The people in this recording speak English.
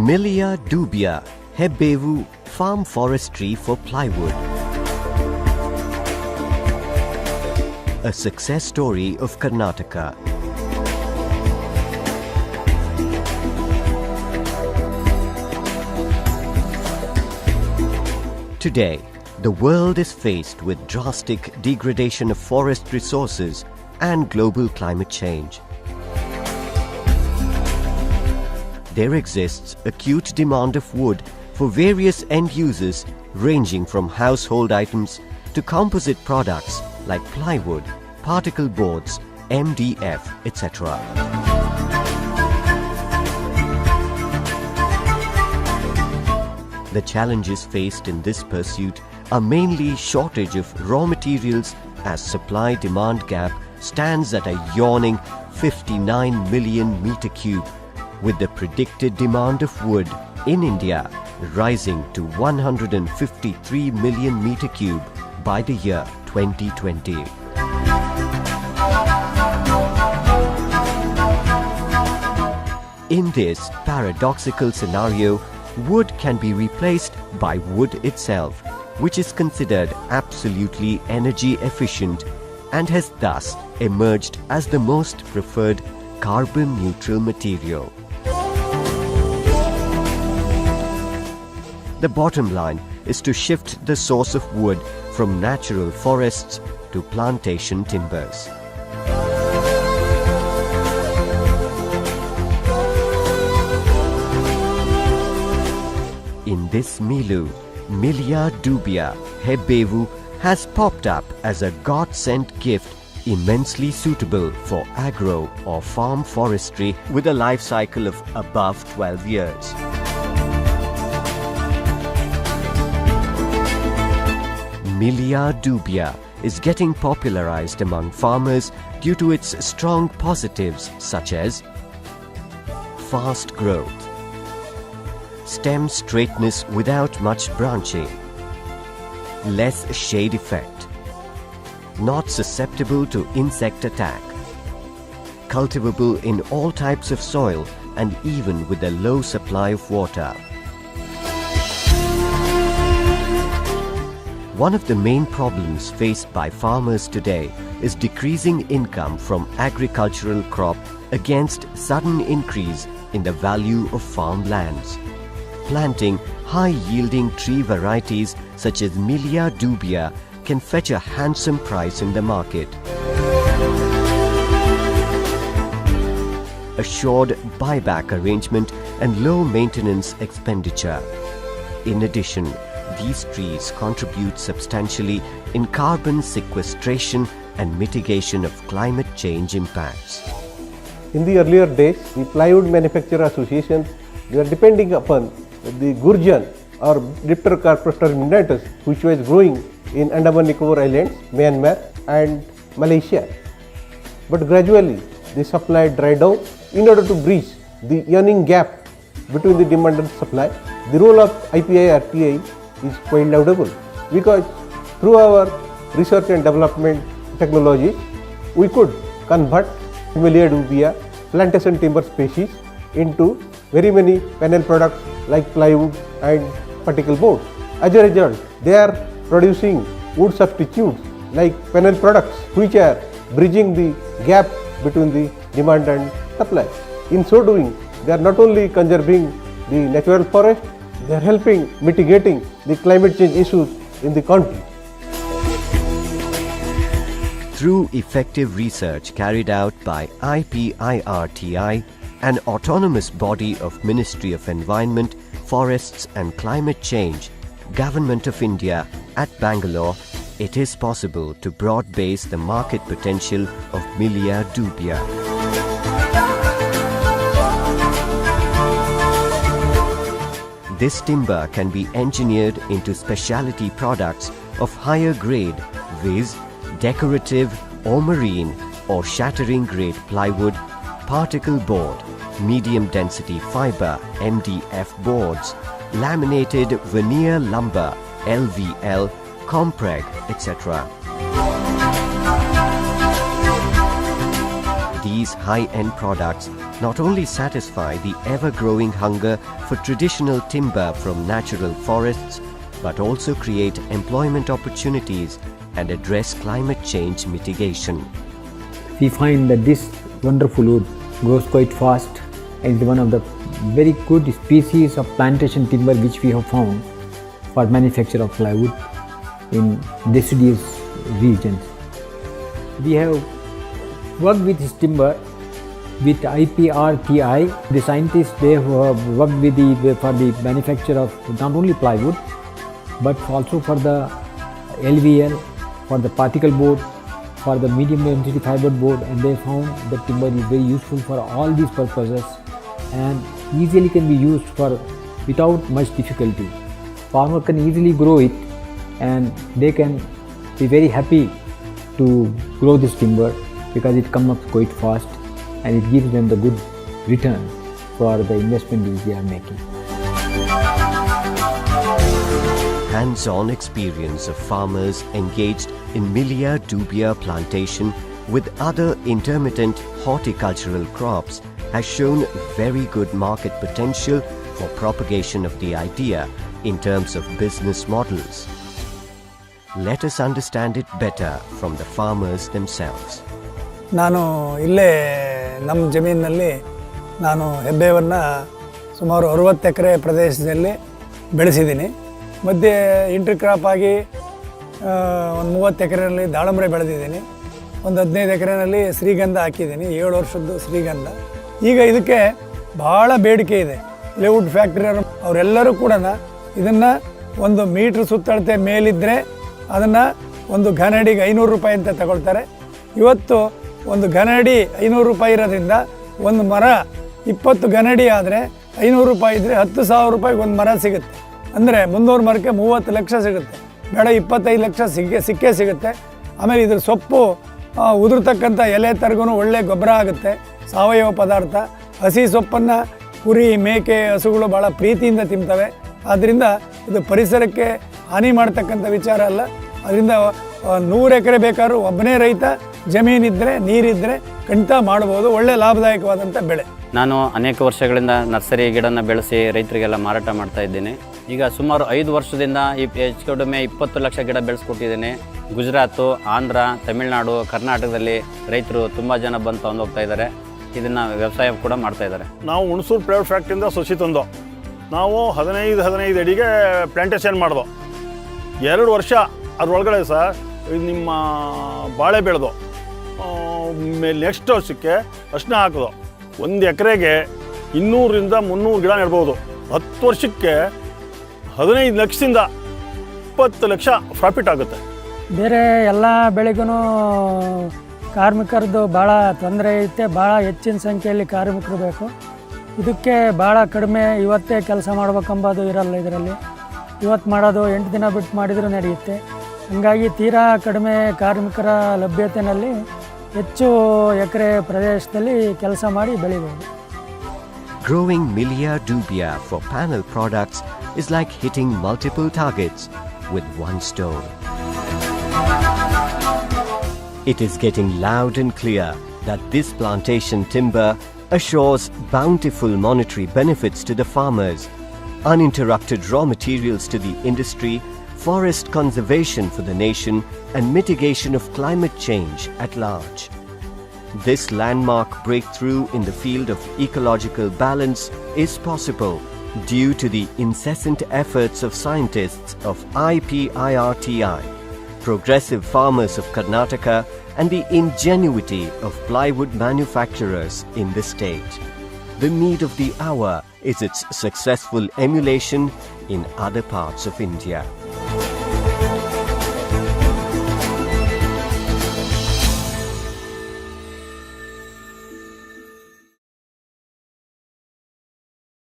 Melia dubia, Hebbevu farm forestry for plywood. A success story of Karnataka. Today, the world is faced with drastic degradation of forest resources and global climate change. There exists acute demand of wood for various end uses ranging from household items to composite products like plywood, particle boards, MDF, etc. The challenges faced in this pursuit are mainly shortage of raw materials as supply-demand gap stands at a yawning 59 million meter cube, with the predicted demand of wood in India rising to 153 million meter cube by the year 2020. In this paradoxical scenario, wood can be replaced by wood itself, which is considered absolutely energy efficient and has thus emerged as the most preferred carbon neutral material. The bottom line is to shift the source of wood from natural forests to plantation timbers. In this milieu, Melia dubia, Hebbevu, has popped up as a God-sent gift immensely suitable for agro or farm forestry with a life cycle of above 12 years. Melia dubia is getting popularized among farmers due to its strong positives such as fast growth, stem straightness without much branching, less shade effect, not susceptible to insect attack, cultivable in all types of soil and even with a low supply of water. One of the main problems faced by farmers today is decreasing income from agricultural crop against sudden increase in the value of farmlands. Planting high-yielding tree varieties such as Melia dubia can fetch a handsome price in the market. Assured buyback arrangement and low maintenance expenditure. In addition, these trees contribute substantially in carbon sequestration and mitigation of climate change impacts. In the earlier days, the plywood manufacturer associations were depending upon the gurjan or Dipterocarpus terminatus, which was growing in Andaman Nicobar Islands, Myanmar and Malaysia. But gradually, the supply dried out. In order to bridge the yawning gap between the demand and supply, the role of IPI-RTI is quite laudable, because through our research and development technologies, we could convert Melia dubia plantation timber species into very many panel products like plywood and particle boards. As a result, they are producing wood substitutes like panel products, which are bridging the gap between the demand and supply. In so doing, they are not only conserving the natural forest, they are helping mitigating the climate change issues in the country. Through effective research carried out by IPI-RTI, an autonomous body of Ministry of Environment, Forests and Climate Change, Government of India at Bangalore, it is possible to broad-base the market potential of Melia dubia. This timber can be engineered into specialty products of higher grade, viz. Decorative or marine or shattering grade plywood, particle board, medium density fiber MDF boards, laminated veneer lumber LVL, compreg, etc. These These high-end products not only satisfy the ever-growing hunger for traditional timber from natural forests, but also create employment opportunities and address climate change mitigation. We find that this wonderful wood grows quite fast and is one of the very good species of plantation timber which we have found for manufacture of plywood in deciduous regions. We have worked with this timber with IPRTI. The scientists, they have worked with for the manufacture of not only plywood but also for the LVL, for the particle board, for the medium density fiber board, and they found that timber is very useful for all these purposes and easily can be used for without much difficulty. Farmer can easily grow it and they can be very happy to grow this timber because it comes up quite fast and it gives them the good return for the investment which they are making. Hands-on experience of farmers engaged in Melia dubia plantation with other intermittent horticultural crops has shown very good market potential for propagation of the idea in terms of business models. Let us understand it better from the farmers themselves. ನಾನು ಇಲ್ಲೇ ನಮ್ಮ ಜಮೀನಿನಲ್ಲಿ ನಾನು ಹೆಬ್ಬೇವನ್ನು ಸುಮಾರು 60 ಎಕರೆ ಪ್ರದೇಶದಲ್ಲಿ ಬೆಳೆಸಿದ್ದೀನಿ. ಮಧ್ಯೆ inter crop ಆಗಿ ಒಂದು 30 ಎಕರೆಯಲ್ಲಿ ದಾಳಂಬರೆ ಬೆಳೆದಿದ್ದೀನಿ. ಒಂದು 15 ಎಕರೆಯಲ್ಲಿ ಶ್ರೀಗಂಧ ಹಾಕಿದ್ದೀನಿ, 7 ವರ್ಷದ್ದು ಶ್ರೀಗಂಧ. ಈಗ ಇದಕ್ಕೆ ಭಾಳ ಬೇಡಿಕೆ ಇದೆ. ಪ್ಲೈವುಡ್ ಫ್ಯಾಕ್ಟ್ರಿಯವರು ಅವರೆಲ್ಲರೂ ಕೂಡ ಇದನ್ನು ಒಂದು ಮೀಟ್ರ್ ಸುತ್ತಳತೆ ಮೇಲಿದ್ದರೆ ಅದನ್ನು ಒಂದು ಘನಡಿಗೆ 500 ರೂಪಾಯಿ ಅಂತ ತಗೊಳ್ತಾರೆ. ಇವತ್ತು ಒಂದು ಘನಡಿ 500 ರೂಪಾಯಿ ಇರೋದ್ರಿಂದ ಒಂದು ಮರ 20 ಘನಡಿ ಆದರೆ 500 ರೂಪಾಯಿ ಇದ್ದರೆ 10,000 ರೂಪಾಯಿಗೆ ಒಂದು ಮರ ಸಿಗುತ್ತೆ. ಅಂದರೆ 300 ಮರಕ್ಕೆ 30 ಲಕ್ಷ ಸಿಗುತ್ತೆ, ಬೇಡ 25 ಲಕ್ಷ ಸಿಕ್ಕೇ ಸಿಗುತ್ತೆ. ಆಮೇಲೆ ಇದ್ರ ಸೊಪ್ಪು ಉದುರ್ತಕ್ಕಂಥ ಎಲೆ ತರಗೂ ಒಳ್ಳೆ ಗೊಬ್ಬರ ಆಗುತ್ತೆ, ಸಾವಯವ ಪದಾರ್ಥ. ಹಸಿ ಸೊಪ್ಪನ್ನು ಕುರಿ, ಮೇಕೆ, ಹಸುಗಳು ಭಾಳ ಪ್ರೀತಿಯಿಂದ ತಿಂತವೆ. ಆದ್ದರಿಂದ ಇದು ಪರಿಸರಕ್ಕೆ ಹಾನಿ ಮಾಡ್ತಕ್ಕಂಥ ವಿಚಾರ ಅಲ್ಲ. ಅದರಿಂದ 100 ಎಕರೆ ಬೇಕಾದ್ರೂ ಒಬ್ಬನೇ ರೈತ ಜಮೀನಿದ್ದರೆ ನೀರಿದ್ದರೆ ಖಂಡಿತ ಮಾಡ್ಬೋದು. ಒಳ್ಳೆ ಲಾಭದಾಯಕವಾದಂಥ ಬೆಳೆ. ನಾನು ಅನೇಕ ವರ್ಷಗಳಿಂದ ನರ್ಸರಿ ಗಿಡನ ಬೆಳೆಸಿ ರೈತರಿಗೆಲ್ಲ ಮಾರಾಟ ಮಾಡ್ತಾ ಇದ್ದೀನಿ. ಈಗ ಸುಮಾರು 5 ವರ್ಷದಿಂದ ಹೆಚ್ಚು ಕಡಿಮೆ 20 ಲಕ್ಷ ಗಿಡ ಬೆಳೆಸ್ಕೊಟ್ಟಿದ್ದೀನಿ. ಗುಜರಾತು, ಆಂಧ್ರ, ತಮಿಳುನಾಡು, ಕರ್ನಾಟಕದಲ್ಲಿ ರೈತರು ತುಂಬ ಜನ ಬಂದು ತಗೊಂಡು ಹೋಗ್ತಾ ಇದ್ದಾರೆ. ಇದನ್ನು ವ್ಯವಸಾಯ ಕೂಡ ಮಾಡ್ತಾ ಇದ್ದಾರೆ. ನಾವು ಹುಣಸೂರು ಪ್ರೈವೇಟ್ ಫ್ಯಾಕ್ಟ್ರಿಯಿಂದ ಸಸಿ ತಂದು ನಾವು 15 ಅಡಿಗೆ ಪ್ಲಾಂಟೇಶನ್ ಮಾಡಿದೋ. 2 ವರ್ಷ ಅದರೊಳಗಡೆ ಸರ್ ನಿಮ್ಮ ಬಾಳೆ ಬೆಳೆದು ನೆಕ್ಸ್ಟ್ ವರ್ಷಕ್ಕೆ ಅರ್ಶಿನ ಹಾಕಿದೋ. 1 ಎಕರೆಗೆ 200ರಿಂದ 300 ಗಿಡ ನೆಡ್ಬೋದು. 10 ವರ್ಷಕ್ಕೆ 15 ಲಕ್ಷದಿಂದ 20 ಲಕ್ಷ ಪ್ರಾಫಿಟ್ ಆಗುತ್ತೆ. ಬೇರೆ ಎಲ್ಲ ಬೆಳೆಗೂ ಕಾರ್ಮಿಕರದ್ದು ಭಾಳ ತೊಂದರೆ ಐತೆ. ಭಾಳ ಹೆಚ್ಚಿನ ಸಂಖ್ಯೆಯಲ್ಲಿ ಕಾರ್ಮಿಕರು ಬೇಕು. ಇದಕ್ಕೆ ಭಾಳ ಕಡಿಮೆ ಇವತ್ತೇ ಕೆಲಸ ಮಾಡ್ಬೇಕಂಬೋದು ಇರಲ್ಲ. ಇದರಲ್ಲಿ ಇವತ್ತು ಮಾಡೋದು 8 ದಿನ ಬಿಟ್ಟು ಮಾಡಿದರೂ ನಡೆಯುತ್ತೆ. ಹಾಗಾಗಿ ತೀರಾ ಕಡಿಮೆ ಕಾರ್ಮಿಕರ ಲಭ್ಯತೆಯಲ್ಲಿ ಹೆಚ್ಚು ಎಕರೆ ಪ್ರದೇಶದಲ್ಲಿ ಕೆಲಸ ಮಾಡಿ ಬೆಳಿಬೋದು. Growing Melia dubia for panel products is like hitting multiple targets with one stone. It is getting loud and clear that this plantation timber assures bountiful monetary benefits to the farmers, uninterrupted raw materials to the industry, forest conservation for the nation, and mitigation of climate change at large. This landmark breakthrough in the field of ecological balance is possible due to the incessant efforts of scientists of IPIRTI, progressive farmers of Karnataka, and the ingenuity of plywood manufacturers in the state. The need of the hour is its successful emulation in other parts of India.